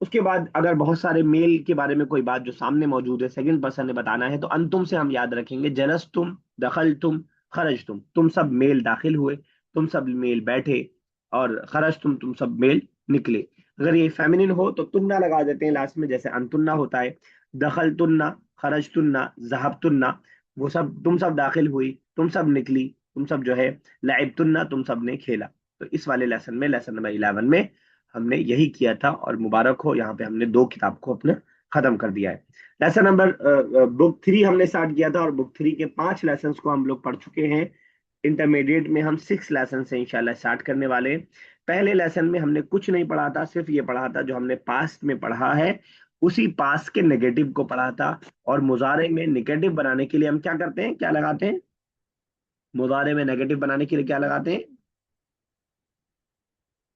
उसके बाद अगर बहुत सारे मेल के बारे में कोई बात जो सामने मौजूद है सेकंड पर्सन ने बताना है तो अंतुम से हम याद रखेंगे जलस तुम, दखल तुम सब मेल दाखिल हुए, तुम सब मेल बैठे, और खरज तुम सब मेल निकले। अगर ये फेमिनिन हो तो तुन्ना लगा देते हैं लास्ट में, जैसे अंतुन्ना होता है। दखल तुन्ना, खरज तुन्ना, जहब तुन्ना, वो सब तुम सब दाखिल हुई, तुम सब निकली, तुम सब जो है लाइब तुन्ना, तुम सब ने खेला। तो इस वाले लेसन में, लेसन नंबर 11 में हमने यही किया था, और मुबारक हो, यहाँ पे हमने 2 किताब को अपने खत्म कर दिया है। लेसन नंबर बुक 3 हमने स्टार्ट किया था और बुक 3 के 5 लेसन को हम लोग पढ़ चुके हैं। इंटरमीडिएट में हम 6 लेसन से इंशाल्लाह स्टार्ट करने वाले हैं। पहले लेसन में हमने कुछ नहीं पढ़ा था, सिर्फ ये पढ़ा था जो हमने पास्ट में पढ़ा है, उसी पास्ट के नेगेटिव को पढ़ा था। और मुजारे में नेगेटिव बनाने के लिए हम क्या करते हैं, क्या लगाते हैं, मुजारे में नेगेटिव बनाने के लिए क्या लगाते हैं,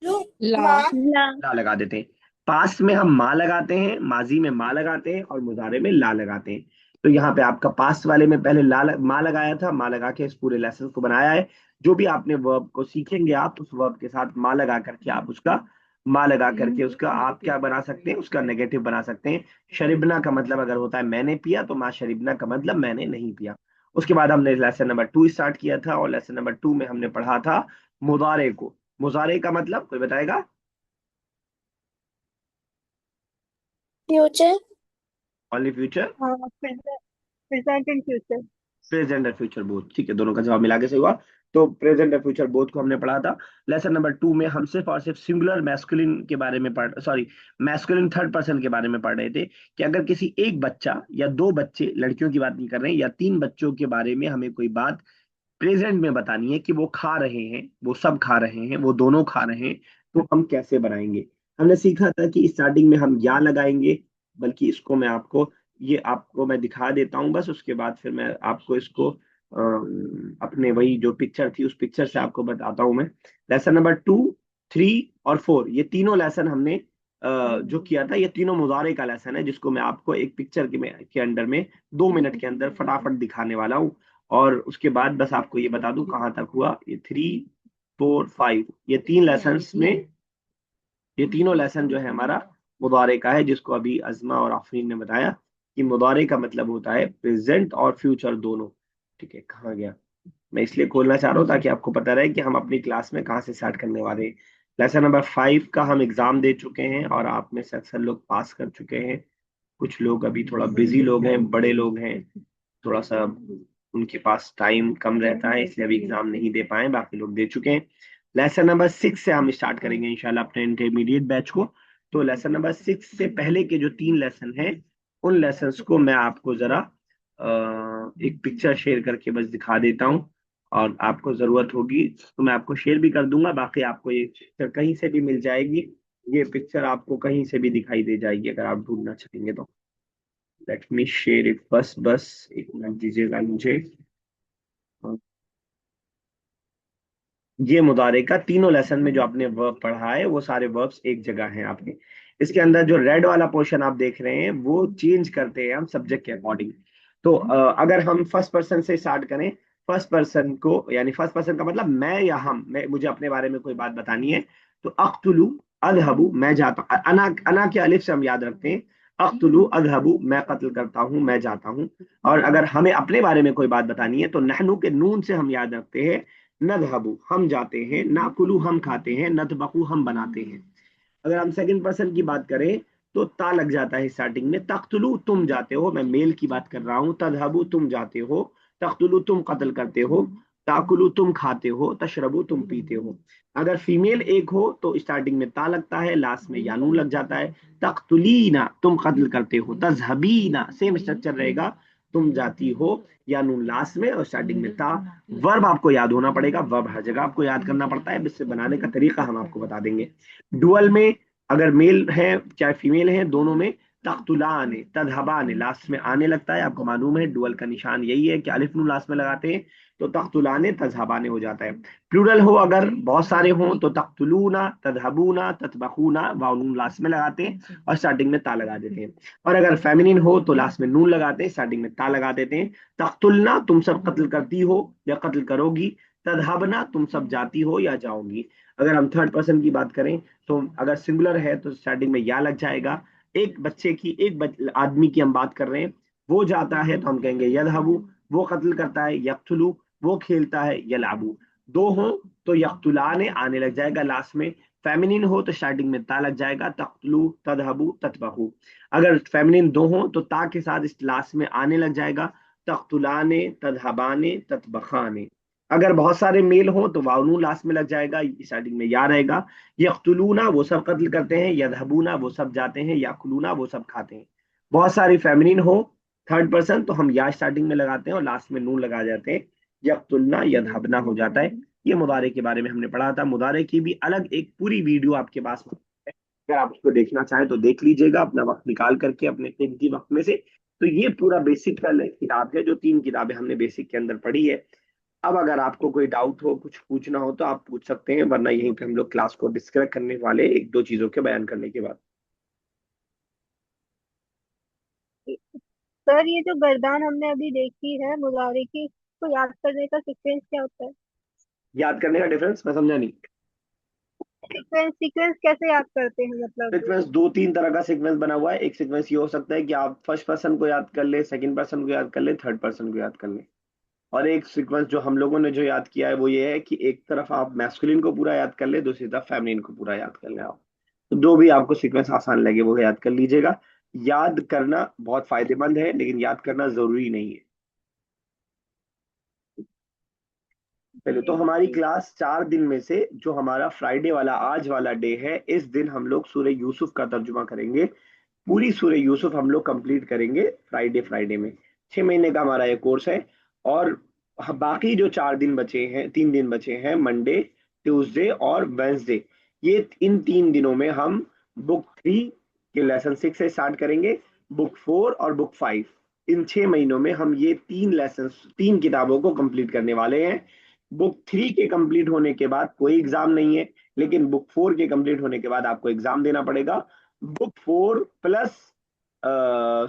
ला माँ ला। ला लगा देते हैं। पास्ट में हम माँ लगाते हैं, माजी में माँ लगाते हैं, और मुजारे में ला लगाते हैं। तो यहाँ पे आपका पास्ट वाले में पहले माँ लगाया था, माँ लगा के इस पूरे लेसन को बनाया है। जो भी आपने वर्ब को सीखेंगे आप उस वर्ब के साथ माँ लगा करके आप उसका, माँ लगा करके उसका आप क्या बना सकते हैं, उसका नेगेटिव बना सकते हैं। शरीबना का मतलब अगर होता है मैंने पिया, तो माँ शरीबना का मतलब मैंने नहीं पिया। उसके बाद हमने लेसन नंबर 2 स्टार्ट किया था, और लेसन नंबर 2 में हमने पढ़ा था मुजारे को। मुजारे का मतलब कोई बताएगा? फ्यूचर ओनली फ्यूचर, हाँ, प्रेजेंट एंड फ्यूचर। प्रेजेंट और फ्यूचर बोथ, ठीक है, दोनों का जवाब मिला के सही हुआ। तो प्रेजेंट और फ्यूचर बोथ को हमने पढ़ा था। लेसन नंबर 2 में हम सिर्फ और सिर्फ सिंगुलर मैस्कुलिन के बारे में मैस्कुलिन थर्ड पर्सन के बारे में पढ़ रहे थे, कि अगर किसी एक बच्चा या 2 बच्चे, लड़कियों की बात नहीं कर रहे हैं, या 3 बच्चों के बारे में हमें कोई बात प्रेजेंट में बतानी है कि वो खा रहे हैं, वो सब खा रहे हैं, वो दोनों खा रहे हैं, तो हम कैसे बनाएंगे। हमने सीखा था कि स्टार्टिंग में हम या लगाएंगे, बल्कि इसको मैं आपको, ये आपको मैं दिखा देता हूँ बस, उसके बाद फिर मैं आपको इसको अपने वही जो पिक्चर थी उस पिक्चर से आपको बताता हूँ मैं। लेसन नंबर 2 3 और 4 ये तीनों लेसन हमने जो किया था, ये तीनों मुजारे का लेसन है, जिसको मैं आपको एक पिक्चर के अंडर में 2 मिनट के अंदर फटाफट दिखाने वाला हूँ। और उसके बाद बस आपको ये बता दूं कहाँ तक हुआ। ये 3, 4, 5 ये 3 लेसन में, ये तीनों लेसन जो है हमारा मुदारे का है, जिसको अभी अजमा और आफरीन ने बताया कि मुदारे का मतलब होता है प्रेजेंट और फ्यूचर दोनों। ठीक है, कहाँ गया? मैं इसलिए खोलना चाह रहा हूँ ताकि आपको पता रहे कि हम अपनी क्लास में कहाँ से स्टार्ट करने वाले हैं। लेसन नंबर 5 का हम एग्जाम दे चुके हैं और आप में से अक्सर लोग पास कर चुके हैं। कुछ लोग अभी थोड़ा बिजी लोग हैं, बड़े लोग हैं, थोड़ा सा उनके पास टाइम कम रहता है, इसलिए अभी एग्जाम नहीं दे पाए, बाकी लोग दे चुके हैं। लेसन नंबर 6 से हम स्टार्ट करेंगे इंशाल्लाह अपने इंटरमीडिएट बैच को। तो लेसन नंबर 6 से पहले के जो 3 लेसन हैं, उन लेसन्स को मैं आपको जरा एक पिक्चर शेयर करके बस दिखा देता हूँ, और आपको जरूरत होगी तो मैं आपको शेयर भी कर दूंगा। बाकी आपको ये पिक्चर कहीं से भी मिल जाएगी, ये पिक्चर आपको कहीं से भी दिखाई दे जाएगी अगर आप ढूंढना चाहेंगे तो। Let me share it first, बस एक मिनट दीजिएगा मुझे। ये मुदारे का तीनों लेसन में जो आपने वर्ब पढ़ा है वो सारे वर्ब्स एक जगह हैं आपके। इसके अंदर जो रेड वाला पोर्शन आप देख रहे हैं वो चेंज करते हैं हम सब्जेक्ट के अकॉर्डिंग। तो अगर हम फर्स्ट पर्सन से स्टार्ट करें, फर्स्ट पर्सन को यानी फर्स्ट पर्सन का मतलब मैं या हम, मैं मुझे अपने बारे में कोई बात बतानी है तो अख्तुलू अजहबू मैं जाता हूँ। अना अना के अलिफ से हम याद रखते हैं, अख्तुलू अजहबू मैं कत्ल करता हूँ, मैं जाता हूँ। और अगर हमें अपने बारे में कोई बात बतानी है तो नहनु के नून से हम याद रखते हैं, नदहबू हम जाते हैं, नाकुलू हम खाते हैं, नतबकू हम बनाते हैं। अगर हम सेकंड पर्सन की बात करें तो ता लग जाता है स्टार्टिंग में। तख्तुलू तुम जाते हो, मैं मेल की बात कर रहा हूँ। तदहबू तुम जाते हो, तख्तुलू तुम कत्ल करते हो, ताकुलू तुम खाते हो, तशरबू तुम पीते हो। अगर फीमेल एक हो तो स्टार्टिंग में ता लगता है, लास्ट में यानून लग जाता है। तख्तुलीना तुम कत्ल करते हो, तजहबीना सेम स्ट्रक्चर रहेगा, तुम जाती हो, यानून लास्ट में और स्टार्टिंग में ता। वर्ब आपको याद होना पड़ेगा, वर्ब हर जगह आपको याद करना पड़ता है, इससे बनाने का तरीका हम आपको बता देंगे। डुअल में अगर मेल है चाहे फीमेल है, दोनों में तख्तुलाने तदहबाने लास्ट में आने लगता है। आपको मालूम है डुअल का निशान यही है कि अलिफ नून लास्ट में लगाते हैं, तो तख्तुलाने तजहबाने हो जाता है। प्लूरल हो अगर बहुत सारे हों तो तख्तुलूना तदहबूना ततबखूना वाव नून लास्ट में लगाते हैं और स्टार्टिंग में ता लगा देते हैं। और अगर फेमिनिन हो तो लास्ट में नून लगाते हैं, स्टार्टिंग में ता लगा देते हैं। तख्तुलना तुम सब कत्ल करती हो या कत्ल करोगी, तदहबना तुम सब जाती हो या जाओगी। अगर हम थर्ड पर्सन की बात करें तो अगर सिंगुलर है तो स्टार्टिंग में या लग जाएगा। एक बच्चे की आदमी की हम बात कर रहे हैं, वो जाता है तो हम कहेंगे यदहबू, वो कत्ल करता है यक्तुलू, वो खेलता है यलाबू। दो हो तो यक्तुलाने आने लग जाएगा लास्ट में। फेमिनिन हो तो स्टार्टिंग में ता लग जाएगा, तख्तुलू तदहबू ततबहू। अगर फेमिनिन दो हो तो ता के साथ इस लास्ट में आने लग जाएगा, तख्तुलाने तदहबाने ततबखाने। अगर बहुत सारे मेल हो तो वावनू लास्ट में लग जाएगा, स्टार्टिंग में या रहेगा। यख्तुलूना वो सब कत्ल करते हैं, यदहबूना वो सब जाते हैं, याकुलूना वो सब खाते हैं। बहुत सारी फेमिनिन हो थर्ड पर्सन तो हम या स्टार्टिंग में लगाते हैं और लास्ट में नून लगा जाते हैं, यख्तुलना यदहबना हो जाता है। ये मुदारे के बारे में हमने पढ़ा था। मुदारे की भी अलग एक पूरी वीडियो आपके पास है, अगर आप उसको देखना चाहें तो देख लीजिएगा अपना वक्त निकाल करके अपने कीमती वक्त में से। तो ये पूरा बेसिक किताब है, जो 3 किताबें हमने बेसिक के अंदर पढ़ी है। अब अगर आपको कोई डाउट हो, कुछ पूछना हो तो आप पूछ सकते हैं, वरना यहीं पे हम लोग क्लास को डिस्कस करने वाले एक दो चीजों के बयान करने के बाद। सर ये जो गर्दान हमने अभी देखी है मुजारे की, इसको याद करने का सीक्वेंस क्या होता है? याद करने का डिफरेंस मैं समझा नहीं। सीक्वेंस सीक्वेंस कैसे याद करते हैं मतलब? सीक्वेंस 2-3 तरह का सीक्वेंस बना हुआ है। एक सीक्वेंस ये हो सकता है कि आप फर्स्ट पर्सन को याद कर ले, सेकंड पर्सन को याद कर ले, थर्ड पर्सन को याद कर ले। और एक सीक्वेंस जो हम लोगों ने जो याद किया है वो ये है कि एक तरफ आप मैस्कुलिन को पूरा याद कर ले, दूसरी तरफ फेमिनिन को पूरा याद कर ले आप। तो जो भी आपको सीक्वेंस आसान लगे वो याद कर लीजिएगा। याद करना बहुत फायदेमंद है लेकिन याद करना जरूरी नहीं है। चलो, तो हमारी क्लास 4 दिन में से जो हमारा फ्राइडे वाला आज वाला डे है, इस दिन हम लोग सूरह यूसुफ का तर्जुमा करेंगे। पूरी सूरह यूसुफ हम लोग कंप्लीट करेंगे फ्राइडे फ्राइडे में। 6 महीने का हमारा ये कोर्स है। और बाकी जो 4 दिन बचे हैं, 3 दिन बचे हैं, मंडे ट्यूसडे और वेंसडे, ये इन 3 दिनों में हम बुक 3 के लेसन 6 से स्टार्ट करेंगे, बुक 4 और बुक 5। इन 6 महीनों में हम ये 3 लेसन 3 किताबों को कंप्लीट करने वाले हैं। बुक 3 के कंप्लीट होने के बाद कोई एग्जाम नहीं है, लेकिन बुक 4 के कंप्लीट होने के बाद आपको एग्जाम देना पड़ेगा। बुक 4 प्लस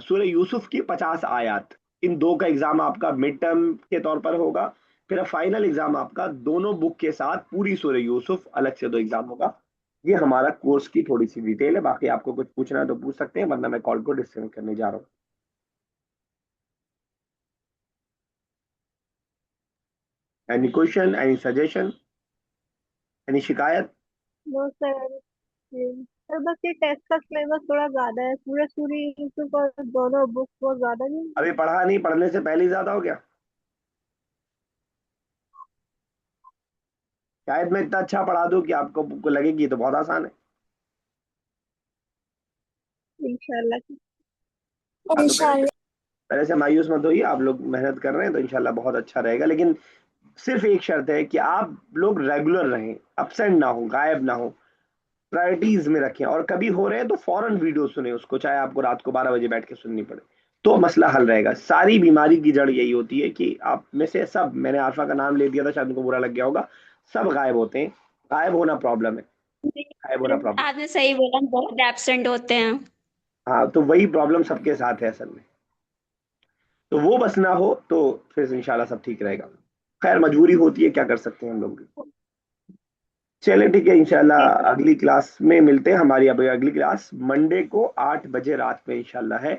सूरह यूसुफ की 50 आयत, इन दो का एग्जाम आपका मिड टर्म के तौर पर होगा। फिर फाइनल एग्जाम आपका दोनों बुक के साथ पूरी सूरह यूसुफ, अलग से दो एग्जाम होगा। ये हमारा कोर्स की थोड़ी सी डिटेल है। बाकी आपको कुछ पूछना है तो पूछ सकते हैं, वरना मैं कॉल को डिस्कनेक्ट करने जा रहा हूँ। Any question, any suggestion, any शिकायत? No sir. सर बस ये टेस्ट का सिलेबस थोड़ा ज्यादा है, पूरे सूरी यूसुफ और दोनों बुक बहुत ज्यादा नहीं। अभी पढ़ा नहीं, पढ़ने से पहले ही ज्यादा हो गया? शायद मैं इतना अच्छा पढ़ा दूं कि आपको लगे कि ये तो बहुत आसान है। इंशाल्लाह। हाँ, तो इंशाल्लाह। पहले से मायूस मत होइए, आप लोग मेहनत कर रहे हैं तो इंशाल्लाह बहुत अच्छा रहेगा। लेकिन सिर्फ एक शर्त है कि आप लोग रेगुलर रहें, अपसेंट ना हो, गायब ना हो, प्रायोरिटीज में रखें। और कभी हो रहे हैं तो फौरन वीडियो सुने उसको, चाहे आपको रात को 12 बजे बैठ के सुननी पड़े, तो मसला हल रहेगा। सारी बीमारी की जड़ यही होती है कि आप में से सब, मैंने आफा का नाम ले दिया था, शायद उनको बुरा लग गया होगा, सब गायब होते हैं। गायब होना प्रॉब्लम है, गायब होना प्रॉब्लम। आपने सही बोला, बहुत एब्सेंट होते हैं। हाँ, तो वही प्रॉब्लम सबके साथ है असल में। तो वो बस ना हो तो फिर इंशाल्लाह सब ठीक रहेगा। खैर, मजबूरी होती है, क्या कर सकते हैं हम लोग भी। चले ठीक है, इंशाल्लाह जी सर। अगली क्लास में मिलते हैं। हमारी अब अगली क्लास मंडे को 8 बजे रात में इंशाल्लाह है।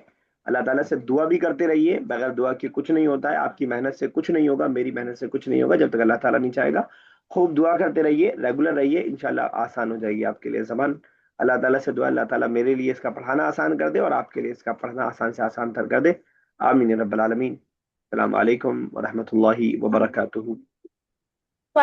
अल्लाह ताला से दुआ भी करते रहिए, बगैर दुआ के कुछ नहीं होता है। आपकी मेहनत से कुछ नहीं होगा, मेरी मेहनत से कुछ नहीं होगा, जब तक अल्लाह ताला नहीं चाहेगा। खूब दुआ करते रहिए, रेगुलर रहिए, इंशाल्लाह आसान हो जाएगी आपके लिए ज़बान। अल्लाह ताला से दुआ, अल्लाह ताला मेरे लिए इसका पढ़ाना आसान कर दे और आपके लिए इसका पढ़ना आसान से आसान तर कर दे। आमीन या रब्बल आलमीन। अस्सलाम वालेकुम व रहमतुल्लाहि व बरकातुहू।